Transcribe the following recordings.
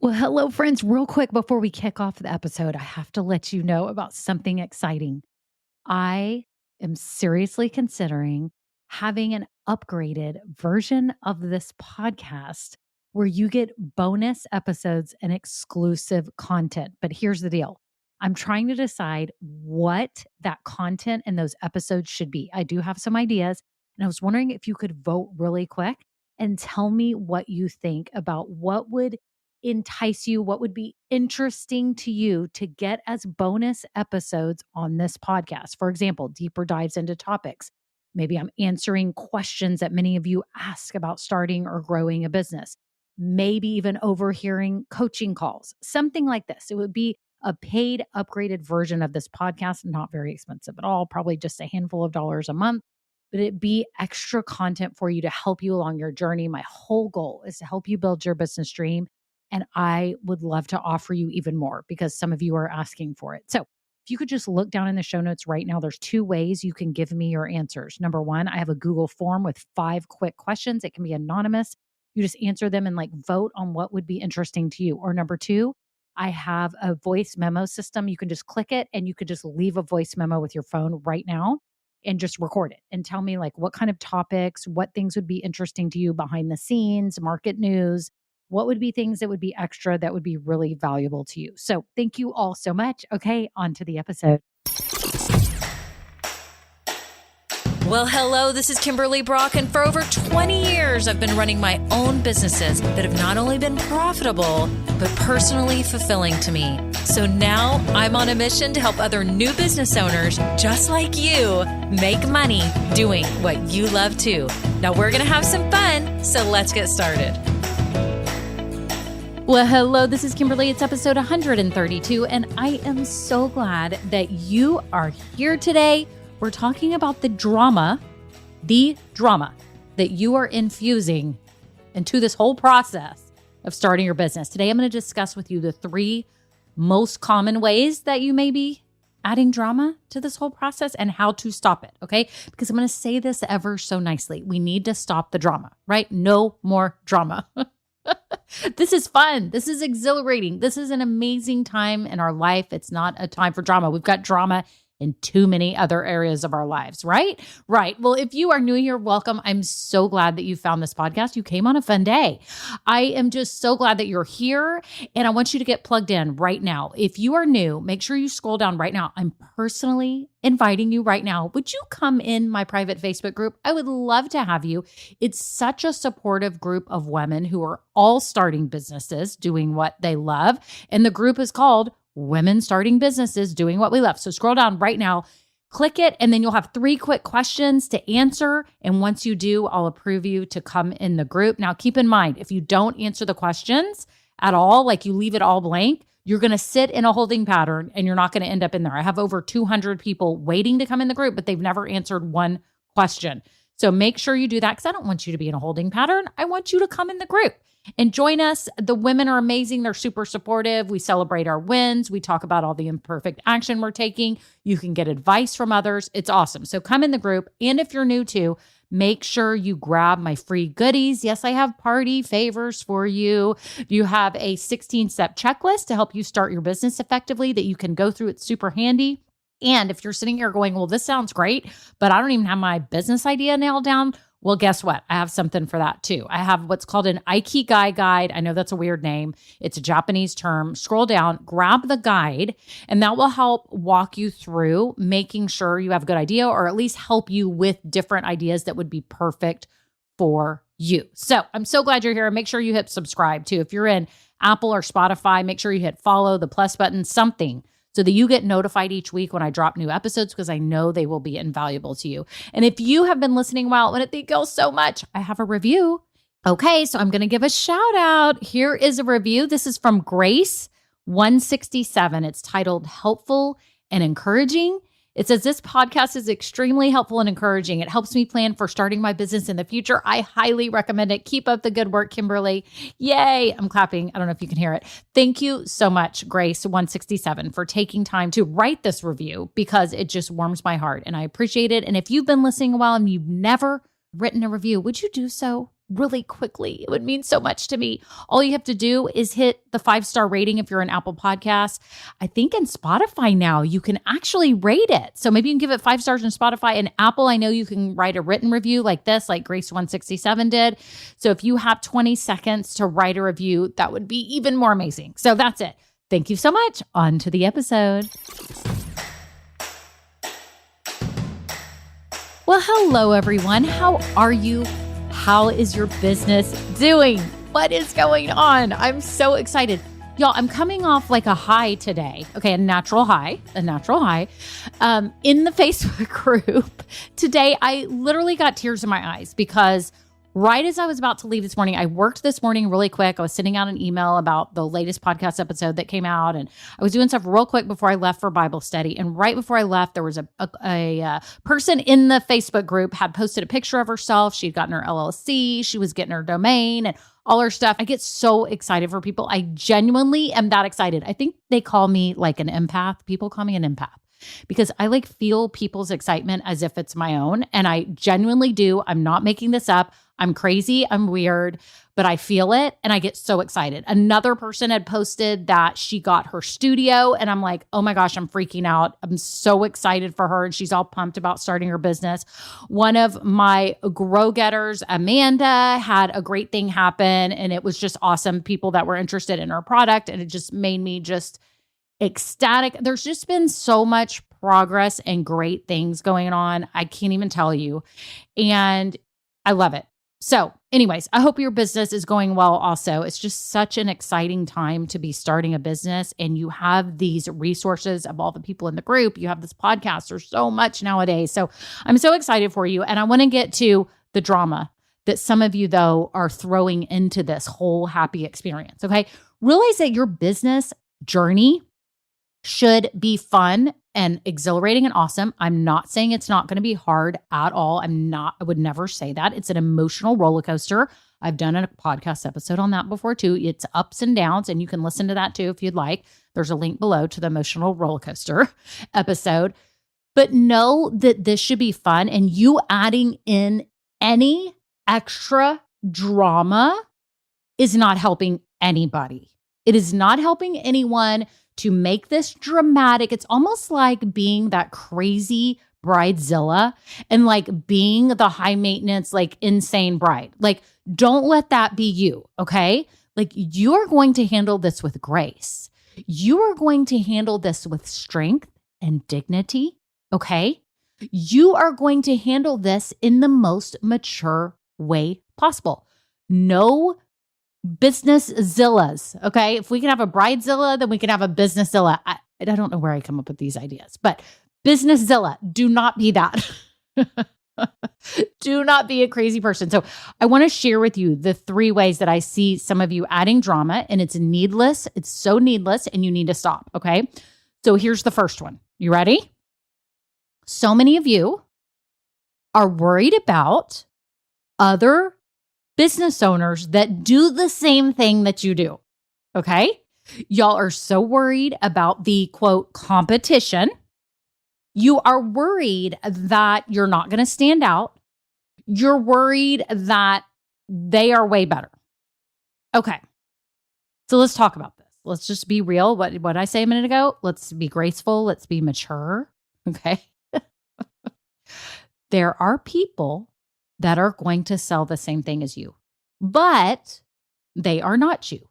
Well, hello, friends. Real quick before we kick off the episode, I have to let you know about something exciting. I am seriously considering having an upgraded version of this podcast where you get bonus episodes and exclusive content. But here's the deal, I'm trying to decide what that content and those episodes should be. I do have some ideas, and I was wondering if you could vote really quick and tell me what you think about what would entice you, what would be interesting to you to get as bonus episodes on this podcast. For example, deeper dives into topics. Maybe I'm answering questions that many of you ask about starting or growing a business. Maybe even overhearing coaching calls, something like this. It would be a paid, upgraded version of this podcast, not very expensive at all, probably just a handful of dollars a month, but it be extra content for you to help you along your journey. My whole goal is to help you build your business dream. And I would love to offer you even more because some of you are asking for it. So if you could just look down in the show notes right now, there's two ways you can give me your answers. Number one, I have a Google form with 5 quick questions. It can be anonymous. You just answer them and vote on what would be interesting to you. Or number two, I have a voice memo system. You can just click it and you could just leave a voice memo with your phone right now and just record it and tell me what kind of topics, what things would be interesting to you behind the scenes, market news. What would be things that would be extra that would be really valuable to you? So thank you all so much. Okay, on to the episode. Well, hello, this is Kimberly Brock, and for over 20 years, I've been running my own businesses that have not only been profitable, but personally fulfilling to me. So now I'm on a mission to help other new business owners, just like you, make money doing what you love too. Now we're going to have some fun, so let's get started. Well, hello, this is Kimberly. It's episode 132, and I am so glad that you are here today. We're talking about the drama that you are infusing into this whole process of starting your business. Today, I'm going to discuss with you the 3 most common ways that you may be adding drama to this whole process and how to stop it, okay? Because I'm going to say this ever so nicely. We need to stop the drama, right? No more drama. This is fun. This is exhilarating. This is an amazing time in our life. It's not a time for drama. We've got drama in too many other areas of our lives, right? Right. Well, if you are new here, welcome. I'm so glad that you found this podcast. You came on a fun day. I am just so glad that you're here, and I want you to get plugged in right now. If you are new, make sure you scroll down right now. I'm personally inviting you right now. Would you come in my private Facebook group? I would love to have you. It's such a supportive group of women who are all starting businesses, doing what they love. And the group is called Women Starting Businesses Doing What We Love. So scroll down right now, click it, and then you'll have 3 quick questions to answer. And once you do, I'll approve you to come in the group. Now, keep in mind, if you don't answer the questions at all, you leave it all blank, you're going to sit in a holding pattern and you're not going to end up in there. I have over 200 people waiting to come in the group, but they've never answered one question. So make sure you do that because I don't want you to be in a holding pattern. I want you to come in the group and join us. The women are amazing. They're super supportive. We celebrate our wins. We talk about all the imperfect action we're taking. You can get advice from others. It's awesome. So come in the group. And if you're new too, make sure you grab my free goodies. Yes, I have party favors for you. You have a 16-step checklist to help you start your business effectively that you can go through. It's super handy. And if you're sitting here going, well, this sounds great, but I don't even have my business idea nailed down. Well, guess what? I have something for that too. I have what's called an Ikigai guide. I know that's a weird name. It's a Japanese term. Scroll down, grab the guide, and that will help walk you through making sure you have a good idea, or at least help you with different ideas that would be perfect for you. So I'm so glad you're here. Make sure you hit subscribe too. If you're in Apple or Spotify, make sure you hit follow, the plus button, something, so that you get notified each week when I drop new episodes, because I know they will be invaluable to you. And if you have been listening well, and thank you so much, I have a review. Okay, so I'm going to give a shout out. Here is a review. This is from Grace 167. It's titled Helpful and Encouraging. It says, this podcast is extremely helpful and encouraging. It helps me plan for starting my business in the future. I highly recommend it. Keep up the good work, Kimberly. Yay. I'm clapping. I don't know if you can hear it. Thank you so much, Grace167, for taking time to write this review, because it just warms my heart and I appreciate it. And if you've been listening a while and you've never written a review, would you do so? really quickly. It would mean so much to me. All you have to do is hit the 5-star rating if you're an Apple Podcast. I think in Spotify now you can actually rate it. So maybe you can give it 5 stars in Spotify. And Apple, I know you can write a written review like this, like Grace167 did. So if you have 20 seconds to write a review, that would be even more amazing. So that's it. Thank you so much. On to the episode. Well, hello, everyone. How are you? How is your business doing? What is going on? I'm so excited. Y'all, I'm coming off like a high today. Okay, a natural high. In the Facebook group today, I literally got tears in my eyes because right as I was about to leave this morning, I worked this morning really quick. I was sending out an email about the latest podcast episode that came out, and I was doing stuff real quick before I left for Bible study. And right before I left, there was a person in the Facebook group had posted a picture of herself. She'd gotten her LLC. She was getting her domain and all her stuff. I get so excited for people. I genuinely am that excited. I think they call me like an empath. People call me an empath because I like feel people's excitement as if it's my own. And I genuinely do. I'm not making this up. I'm crazy. I'm weird, but I feel it and I get so excited. Another person had posted that she got her studio and I'm like, oh my gosh, I'm freaking out. I'm so excited for her. And she's all pumped about starting her business. One of my Grow Getters, Amanda, had a great thing happen and it was just awesome. People that were interested in her product and it just made me just ecstatic. There's just been so much progress and great things going on. I can't even tell you. And I love it. So anyways, I hope your business is going well also. It's just such an exciting time to be starting a business and you have these resources of all the people in the group. You have this podcast. There's so much nowadays. So I'm so excited for you. And I want to get to the drama that some of you, though, are throwing into this whole happy experience. Okay. Realize that your business journey should be fun and exhilarating and awesome. I'm not saying it's not going to be hard at all. I would never say that. It's an emotional roller coaster. I've done a podcast episode on that before too. It's ups and downs, and you can listen to that too if you'd like. There's a link below to the emotional roller coaster episode. But know that this should be fun, and you adding in any extra drama is not helping anybody. It is not helping anyone to make this dramatic. It's almost like being that crazy bridezilla and like being the high maintenance, like insane bride. Like, don't let that be you. Okay. Like, you are going to handle this with grace. You are going to handle this with strength and dignity. Okay. You are going to handle this in the most mature way possible. No business zillas. Okay. If we can have a bridezilla, then we can have a business zilla. I don't know where I come up with these ideas, but business zilla, do not be that. Do not be a crazy person. So I want to share with you the 3 ways that I see some of you adding drama, and it's needless. It's so needless and you need to stop. Okay. So here's the first one. You ready? So many of you are worried about other business owners that do the same thing that you do. Okay. Y'all are so worried about the quote competition. You are worried that you're not going to stand out. You're worried that they are way better. Okay. So let's talk about this. Let's just be real. What did I say a minute ago? Let's be graceful. Let's be mature. Okay. There are people that are going to sell the same thing as you, but they are not you.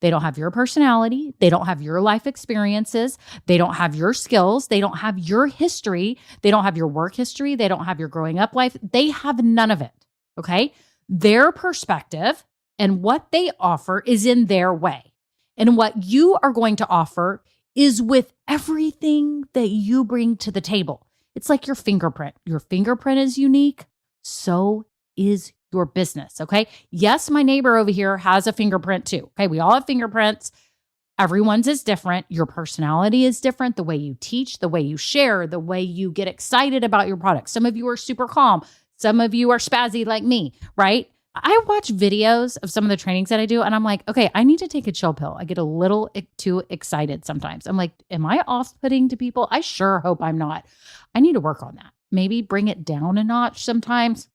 They don't have your personality. They don't have your life experiences. They don't have your skills. They don't have your history. They don't have your work history. They don't have your growing up life. They have none of it. Okay. Their perspective and what they offer is in their way. And what you are going to offer is with everything that you bring to the table. It's like your fingerprint. Your fingerprint is unique. So is your business. Okay. Yes, my neighbor over here has a fingerprint too. Okay. We all have fingerprints. Everyone's is different. Your personality is different. The way you teach, the way you share, the way you get excited about your product. Some of you are super calm. Some of you are spazzy like me, right? I watch videos of some of the trainings that I do and I'm like, okay, I need to take a chill pill. I get a little too excited sometimes. I'm like, am I off-putting to people? I sure hope I'm not. I need to work on that. Maybe bring it down a notch sometimes.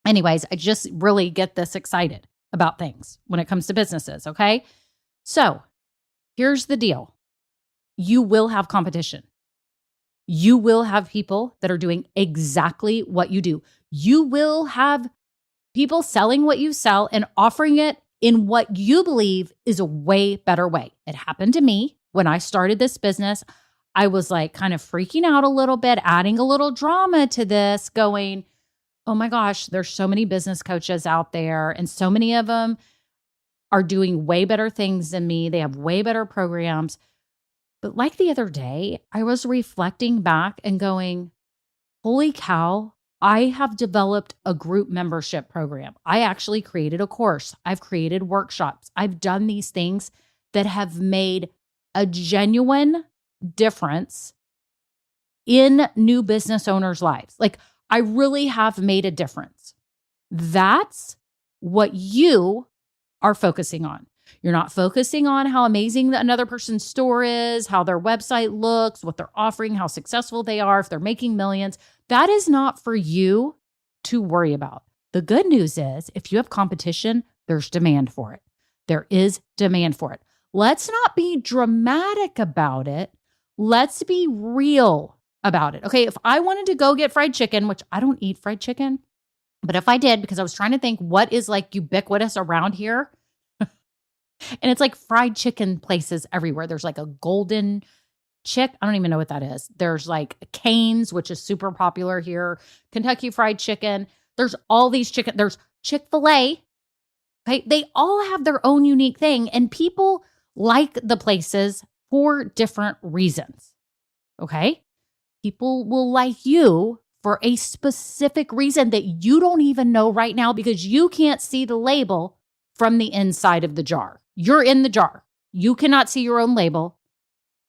Anyways, I just really get this excited about things when it comes to businesses, okay? So here's the deal. You will have competition. You will have people that are doing exactly what you do. You will have people selling what you sell and offering it in what you believe is a way better way. It happened to me when I started this business. I was like kind of freaking out a little bit, adding a little drama to this, going, oh my gosh, there's so many business coaches out there, and so many of them are doing way better things than me. They have way better programs. But like the other day, I was reflecting back and going, holy cow, I have developed a group membership program. I actually created a course. I've created workshops. I've done these things that have made a genuine difference in new business owners' lives. Like, I really have made a difference. That's what you are focusing on. You're not focusing on how amazing another person's store is, how their website looks, what they're offering, how successful they are, if they're making millions. That is not for you to worry about. The good news is, if you have competition, there's demand for it. There is demand for it. Let's not be dramatic about it. Let's be real about it. Okay, if I wanted to go get fried chicken, which I don't eat fried chicken, but if I did, because I was trying to think what is like ubiquitous around here, and it's like fried chicken places everywhere. There's like a Golden Chick. I don't even know what that is. There's like Cane's, which is super popular here. Kentucky Fried Chicken. There's all these chicken. There's Chick-fil-A. Okay, they all have their own unique thing, and people like the places for different reasons. Okay, people will like you for a specific reason that you don't even know right now because you can't see the label from the inside of the jar. You're in the jar. You cannot see your own label.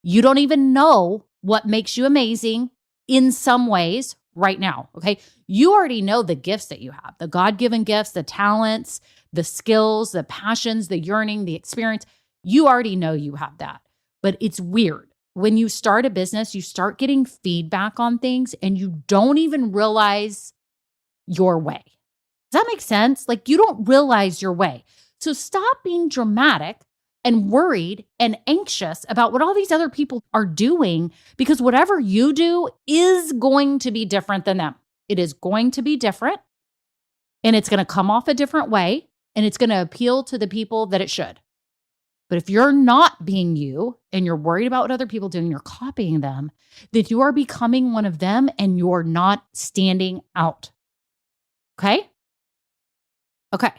You don't even know what makes you amazing in some ways right now, okay? You already know the gifts that you have, the God-given gifts, the talents, the skills, the passions, the yearning, the experience. You already know you have that. But it's weird. When you start a business, you start getting feedback on things and you don't even realize your way. Does that make sense? Like, you don't realize your way. So stop being dramatic and worried and anxious about what all these other people are doing, because whatever you do is going to be different than them. It is going to be different, and it's going to come off a different way, and it's going to appeal to the people that it should. But if you're not being you and you're worried about what other people are doing, you're copying them, then you are becoming one of them and you're not standing out. Okay? Okay.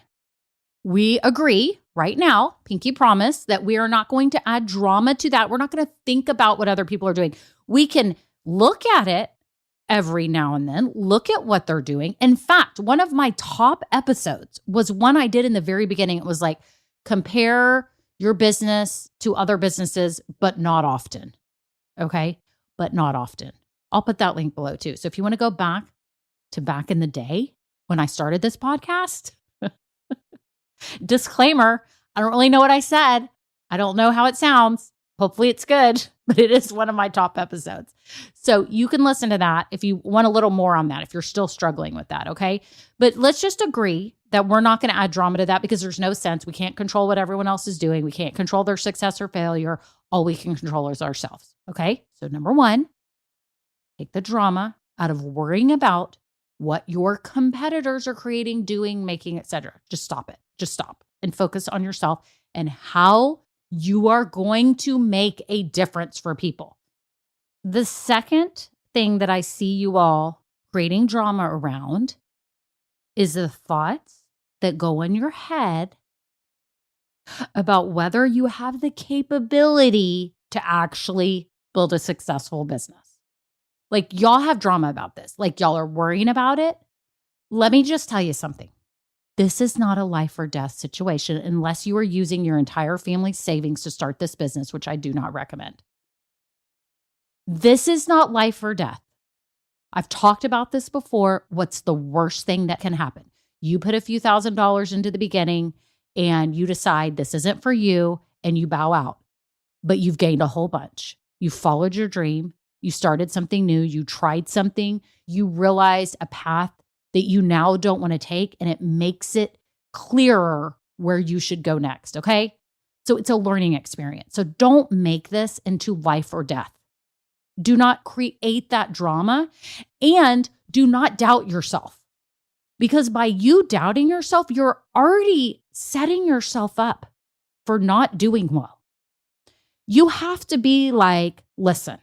We agree right now, pinky promise, that we are not going to add drama to that. We're not going to think about what other people are doing. We can look at it every now and then, look at what they're doing. In fact, one of my top episodes was one I did in the very beginning. It was like, compare your business to other businesses, but not often. Okay? But not often. I'll put that link below too. So if you want to go back in the day when I started this podcast, disclaimer, I don't really know what I said. I don't know how it sounds. Hopefully it's good, but it is one of my top episodes. So you can listen to that if you want a little more on that, if you're still struggling with that, okay? But let's just agree that we're not going to add drama to that because there's no sense. We can't control what everyone else is doing. We can't control their success or failure. All we can control is ourselves, okay? So number one, take the drama out of worrying about what your competitors are creating, doing, making, etc. Just stop it. Just stop and focus on yourself and how you are going to make a difference for people. The second thing that I see you all creating drama around is the thoughts that go in your head about whether you have the capability to actually build a successful business. Like, y'all have drama about this. Like, y'all are worrying about it. Let me just tell you something. This is not a life or death situation unless you are using your entire family's savings to start this business, which I do not recommend. This is not life or death. I've talked about this before. What's the worst thing that can happen? You put a few $1,000s into the beginning and you decide this isn't for you and you bow out, but you've gained a whole bunch. You followed your dream. You started something new. You tried something. You realized a path that you now don't want to take, and it makes it clearer where you should go next. Okay. So it's a learning experience. So don't make this into life or death. Do not create that drama, and do not doubt yourself, because by you doubting yourself, you're already setting yourself up for not doing well. You have to be like, listen,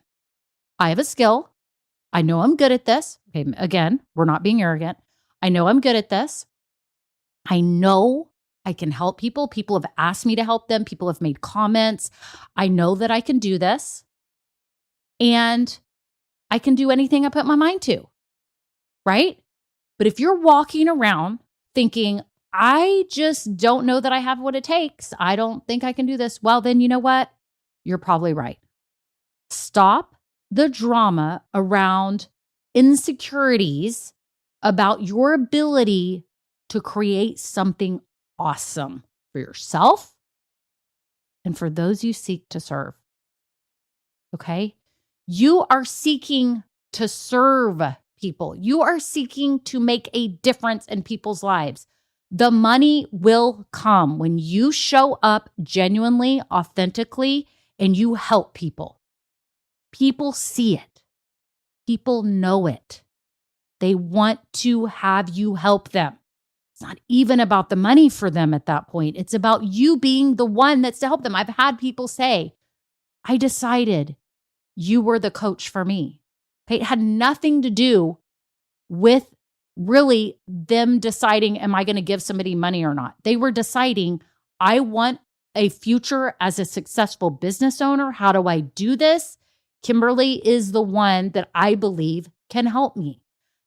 I have a skill. I know I'm good at this. Okay, again, we're not being arrogant. I know I'm good at this. I know I can help people. People have asked me to help them. People have made comments. I know that I can do this. And I can do anything I put my mind to, right? But if you're walking around thinking, I just don't know that I have what it takes, I don't think I can do this, well, then you know what? You're probably right. Stop the drama around insecurities about your ability to create something awesome for yourself and for those you seek to serve. Okay? You are seeking to serve people. You are seeking to make a difference in people's lives. The money will come when you show up genuinely, authentically, and you help people. People see it. People know it. They want to have you help them. It's not even about the money for them at that point. It's about you being the one that's to help them. I've had people say, I decided you were the coach for me. Okay, it had nothing to do with really them deciding, am I going to give somebody money or not? They were deciding, I want a future as a successful business owner. How do I do this? Kimberly is the one that I believe can help me.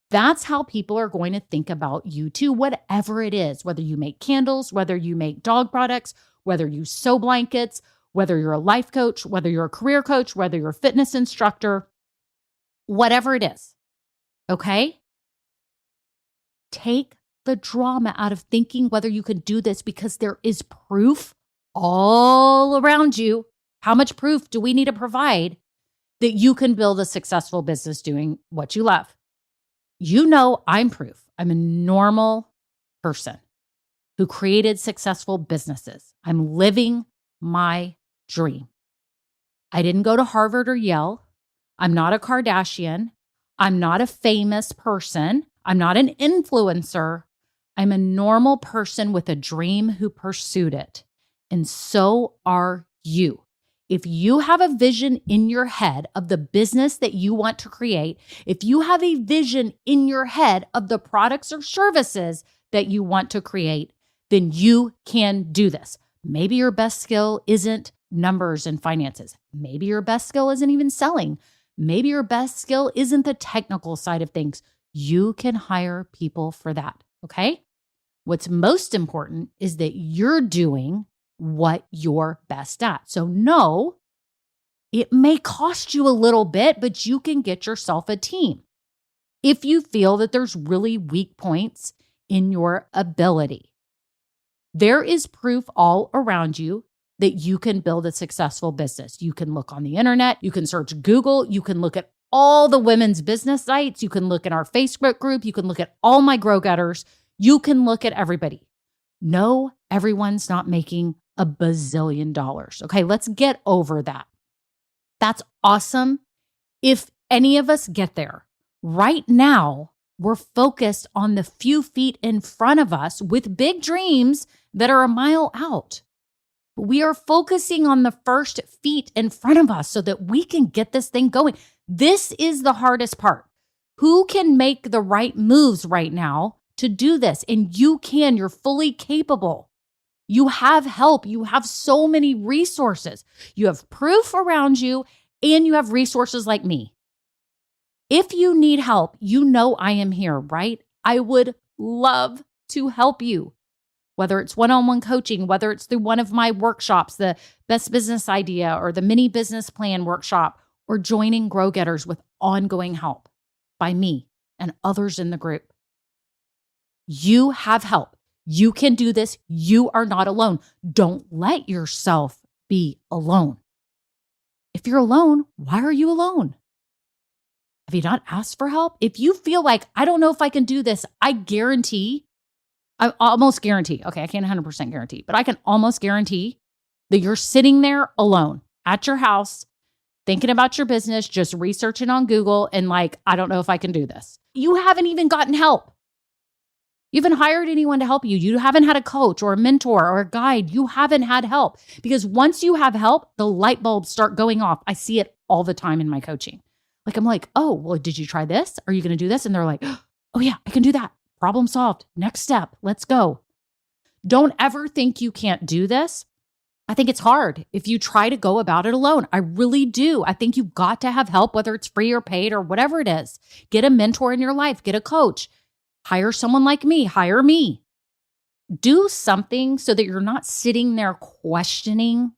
That's how people are going to think about you too, whatever it is, whether you make candles, whether you make dog products, whether you sew blankets, whether you're a life coach, whether you're a career coach, whether you're a fitness instructor, whatever it is. Okay? Take the drama out of thinking whether you can do this, because there is proof all around you. How much proof do we need to provide that you can build a successful business doing what you love? You know, I'm proof. I'm a normal person who created successful businesses. I'm living my dream. I didn't go to Harvard or Yale. I'm not a Kardashian. I'm not a famous person. I'm not an influencer. I'm a normal person with a dream who pursued it. And so are you. If you have a vision in your head of the business that you want to create, if you have a vision in your head of the products or services that you want to create, then you can do this. Maybe your best skill isn't numbers and finances. Maybe your best skill isn't even selling. Maybe your best skill isn't the technical side of things. You can hire people for that, okay? What's most important is that you're doing what you're best at. So no, it may cost you a little bit, but you can get yourself a team if you feel that there's really weak points in your ability. There is proof all around you that you can build a successful business. You can look on the internet, you can search Google, you can look at all the women's business sites, you can look in our Facebook group, you can look at all my Grow Getters, you can look at everybody. No, everyone's not making a bazillion dollars. Okay, let's get over that. That's awesome if any of us get there. Right now, we're focused on the few feet in front of us with big dreams that are a mile out. We are focusing on the first feet in front of us so that we can get this thing going. This is the hardest part. Who can make the right moves right now to do this? And you can, you're fully capable. You have help. You have so many resources. You have proof around you, and you have resources like me. If you need help, you know I am here, right? I would love to help you, whether it's one-on-one coaching, whether it's through one of my workshops, the Best Business Idea or the Mini Business Plan workshop, or joining Grow Getters with ongoing help by me and others in the group. You have help. You can do this. You are not alone. Don't let yourself be alone. If you're alone, why are you alone? Have you not asked for help? If you feel like, I don't know if I can do this, I almost guarantee, okay, I can't 100% guarantee, but I can almost guarantee that you're sitting there alone at your house, thinking about your business, just researching on Google and like, I don't know if I can do this. You haven't even gotten help. You haven't hired anyone to help you. You haven't had a coach or a mentor or a guide. You haven't had help, because once you have help, the light bulbs start going off. I see it all the time in my coaching. Like, I'm like, oh, well, did you try this? Are you going to do this? And they're like, oh yeah, I can do that. Problem solved. Next step. Let's go. Don't ever think you can't do this. I think it's hard if you try to go about it alone. I really do. I think you've got to have help, whether it's free or paid or whatever it is. Get a mentor in your life. Get a coach. Hire someone like me. Hire me. Do something so that you're not sitting there questioning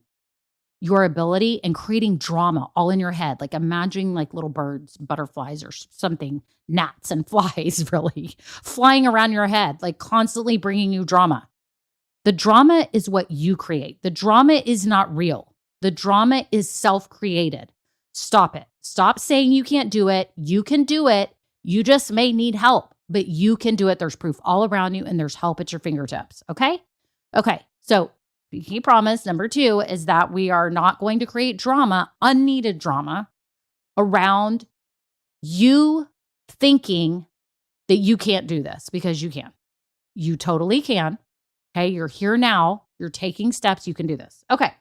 your ability and creating drama all in your head. Like imagining like little birds, butterflies or something, gnats and flies really flying around your head, like constantly bringing you drama. The drama is what you create. The drama is not real. The drama is self-created. Stop it. Stop saying you can't do it. You can do it. You just may need help, but you can do it. There's proof all around you and there's help at your fingertips. Okay? Okay. So he promised, number 2 is that we are not going to create drama, unneeded drama around you thinking that you can't do this, because you can. You totally can. Okay. You're here now. You're taking steps. You can do this. Okay.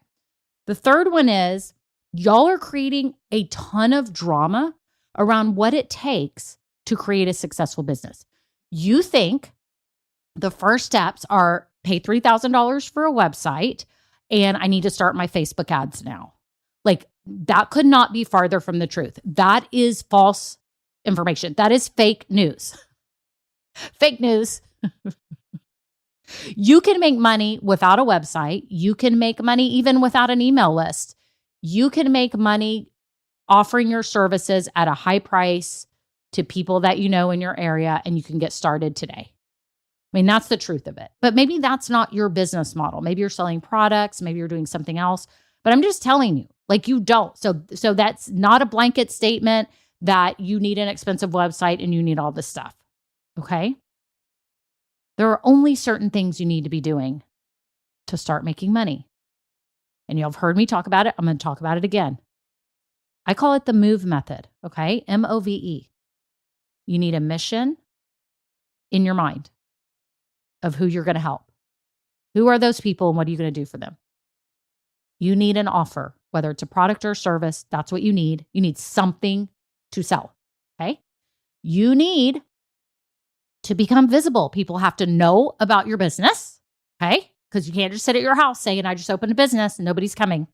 The third one is y'all are creating a ton of drama around what it takes to create a successful business. You think the first steps are pay $3,000 for a website and I need to start my Facebook ads now. Like, that could not be farther from the truth. That is false information. That is fake news. Fake news. You can make money without a website. You can make money even without an email list. You can make money offering your services at a high price to people that you know in your area, and you can get started today. I mean, that's the truth of it. But maybe that's not your business model. Maybe you're selling products, maybe you're doing something else, but I'm just telling you, like, you don't. So that's not a blanket statement that you need an expensive website and you need all this stuff. Okay? There are only certain things you need to be doing to start making money. And you've heard me talk about it. I'm going to talk about it again. I call it the MOVE method. Okay? MOVE. You need a mission in your mind of who you're going to help. Who are those people and what are you going to do for them? You need an offer, whether it's a product or a service. That's what you need. You need something to sell. Okay. You need to become visible. People have to know about your business. Okay. Because you can't just sit at your house saying, I just opened a business and nobody's coming.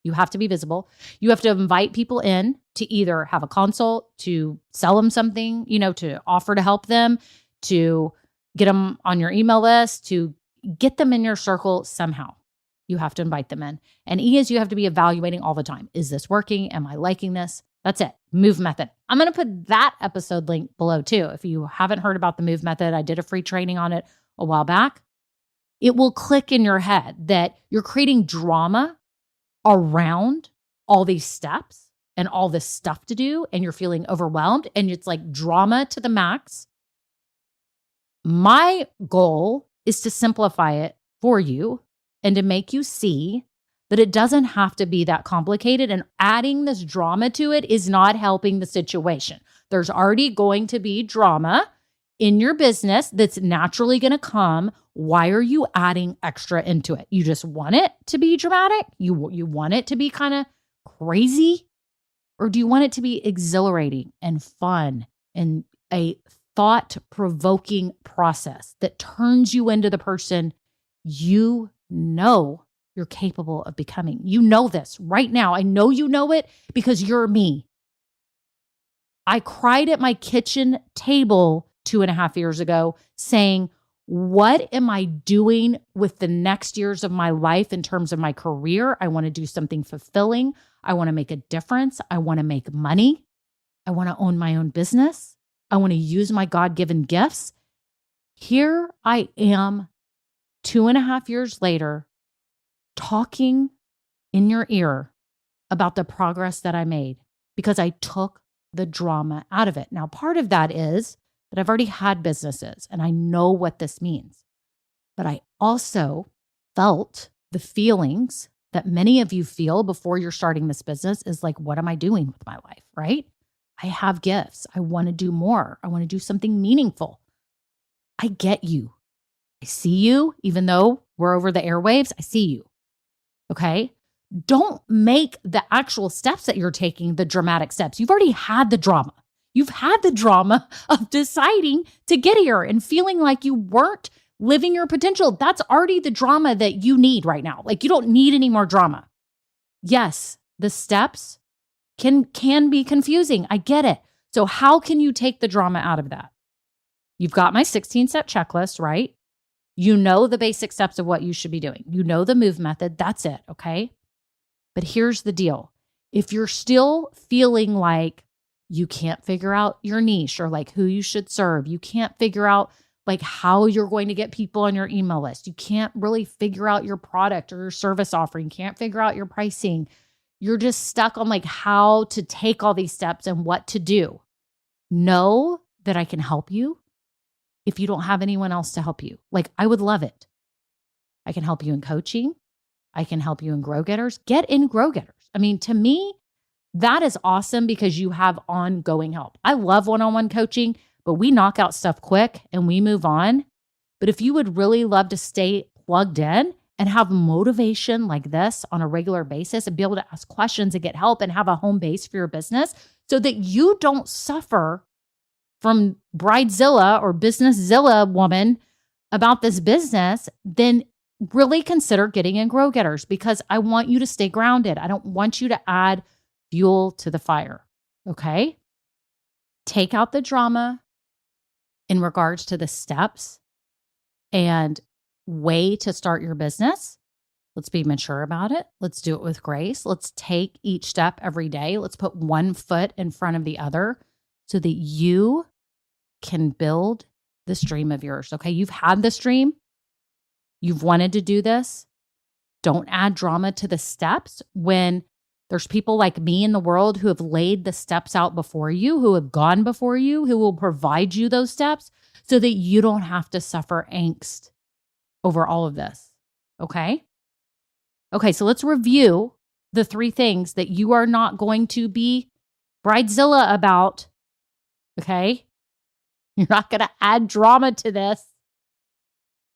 You have to be visible. You have to invite people in to either have a consult, to sell them something, to offer to help them, to get them on your email list, to get them in your circle somehow. You have to invite them in. And E is you have to be evaluating all the time. Is this working? Am I liking this? That's it. MOVE method. I'm going to put that episode link below too. If you haven't heard about the MOVE method, I did a free training on it a while back. It will click in your head that you're creating drama around all these steps and all this stuff to do, and you're feeling overwhelmed, and it's like drama to the max. My goal is to simplify it for you and to make you see that it doesn't have to be that complicated, and adding this drama to it is not helping the situation. There's already going to be drama in your business that's naturally going to come. Why are you adding extra into it? You just want it to be dramatic? You want it to be kind of crazy? Or do you want it to be exhilarating and fun and a thought-provoking process that turns you into the person you know you're capable of becoming? You know this right now. I know you know it because you're me. I cried at my kitchen table 2.5 years ago saying, what am I doing with the next years of my life in terms of my career? I want to do something fulfilling. I want to make a difference. I want to make money. I want to own my own business. I want to use my God-given gifts. Here I am 2.5 years later, talking in your ear about the progress that I made because I took the drama out of it. Now, part of that is that I've already had businesses and I know what this means. But I also felt the feelings that many of you feel before you're starting this business is like, what am I doing with my life, right? I have gifts. I want to do more. I want to do something meaningful. I get you. I see you, even though we're over the airwaves, I see you. Okay? Don't make the actual steps that you're taking the dramatic steps. You've already had the drama. You've had the drama of deciding to get here and feeling like you weren't living your potential. That's already the drama that you need right now. Like, you don't need any more drama. Yes, the steps can be confusing. I get it. So how can you take the drama out of that? You've got my 16-step checklist, right? You know the basic steps of what you should be doing. You know the move method. That's it, okay? But here's the deal. If you're still feeling like you can't figure out your niche or like who you should serve, you can't figure out like how you're going to get people on your email list, you can't really figure out your product or your service offering, can't figure out your pricing, you're just stuck on like how to take all these steps and what to do. Know that I can help you if you don't have anyone else to help you. Like, I would love it. I can help you in coaching. I can help you in Grow Getters. Get in Grow Getters. I mean, to me, that is awesome because you have ongoing help. I love one-on-one coaching, but we knock out stuff quick and we move on. But if you would really love to stay plugged in and have motivation like this on a regular basis and be able to ask questions and get help and have a home base for your business so that you don't suffer from Bridezilla or Businesszilla woman about this business, then really consider getting in Grow Getters because I want you to stay grounded. I don't want you to add fuel to the fire, okay? Take out the drama in regards to the steps and way to start your business. Let's be mature about it. Let's do it with grace. Let's take each step every day. Let's put one foot in front of the other so that you can build this dream of yours, okay? You've had this dream. You've wanted to do this. Don't add drama to the steps when there's people like me in the world who have laid the steps out before you, who have gone before you, who will provide you those steps so that you don't have to suffer angst over all of this, okay? Okay, so let's review the 3 things that you are not going to be Bridezilla about, okay? You're not going to add drama to this.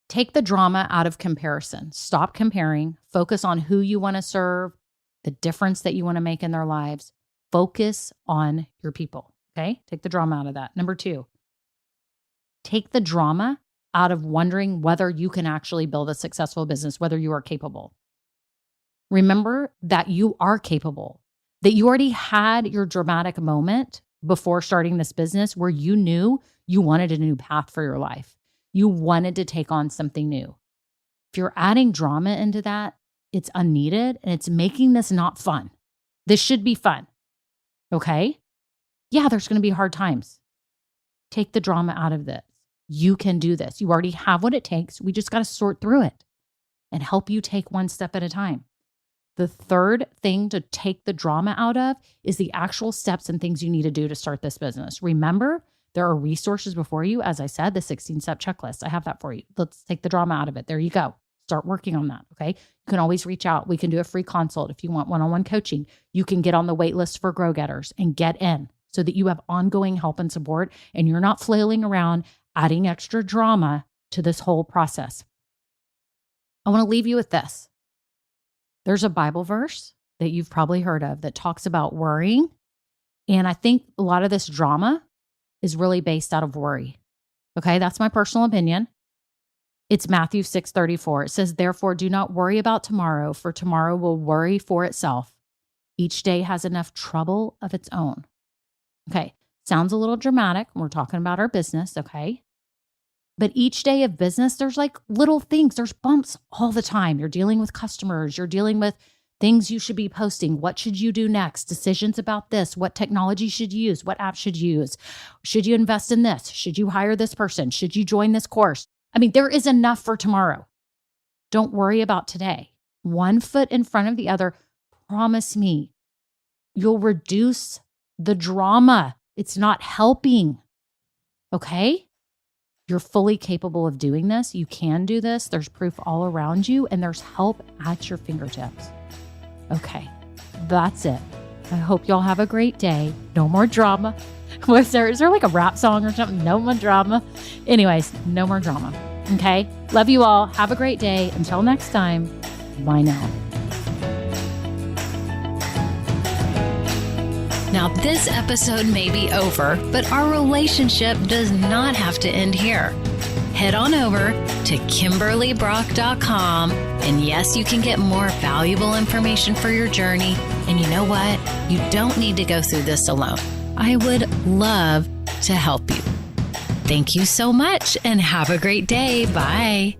Take the drama out of comparison. Stop comparing. Focus on who you want to serve, the difference that you want to make in their lives. Focus on your people, okay? Take the drama out of that. Number 2, take the drama out of wondering whether you can actually build a successful business, whether you are capable. Remember that you are capable, that you already had your dramatic moment before starting this business where you knew you wanted a new path for your life. You wanted to take on something new. If you're adding drama into that, it's unneeded and it's making this not fun. This should be fun, okay? Yeah, there's going to be hard times. Take the drama out of this. You can do this. You already have what it takes. We just got to sort through it and help you take one step at a time. The third thing to take the drama out of is the actual steps and things you need to do to start this business. Remember, there are resources before you. As I said, the 16-step checklist. I have that for you. Let's take the drama out of it. There you go. Start working on that, okay? You can always reach out. We can do a free consult if you want one-on-one coaching. You can get on the wait list for Grow Getters and get in so that you have ongoing help and support and you're not flailing around adding extra drama to this whole process. I want to leave you with this. There's a Bible verse that you've probably heard of that talks about worrying. And I think a lot of this drama is really based out of worry. Okay, that's my personal opinion. It's Matthew 6:34. It says, "Therefore, do not worry about tomorrow, for tomorrow will worry for itself. Each day has enough trouble of its own." Okay, sounds a little dramatic. We're talking about our business, okay? But each day of business, there's like little things. There's bumps all the time. You're dealing with customers. You're dealing with things you should be posting. What should you do next? Decisions about this. What technology should you use? What app should you use? Should you invest in this? Should you hire this person? Should you join this course? I mean, there is enough for tomorrow. Don't worry about today. One foot in front of the other. Promise me, you'll reduce the drama. It's not helping. Okay? You're fully capable of doing this. You can do this. There's proof all around you, and there's help at your fingertips. Okay, that's it. I hope y'all have a great day. No more drama. Is there like a rap song or something? No more drama. Anyways, no more drama. Okay? Love you all. Have a great day. Until next time, bye now. Now, this episode may be over, but our relationship does not have to end here. Head on over to KimberlyBrock.com, and yes, you can get more valuable information for your journey. And you know what? You don't need to go through this alone. I would love to help you. Thank you so much, and have a great day. Bye.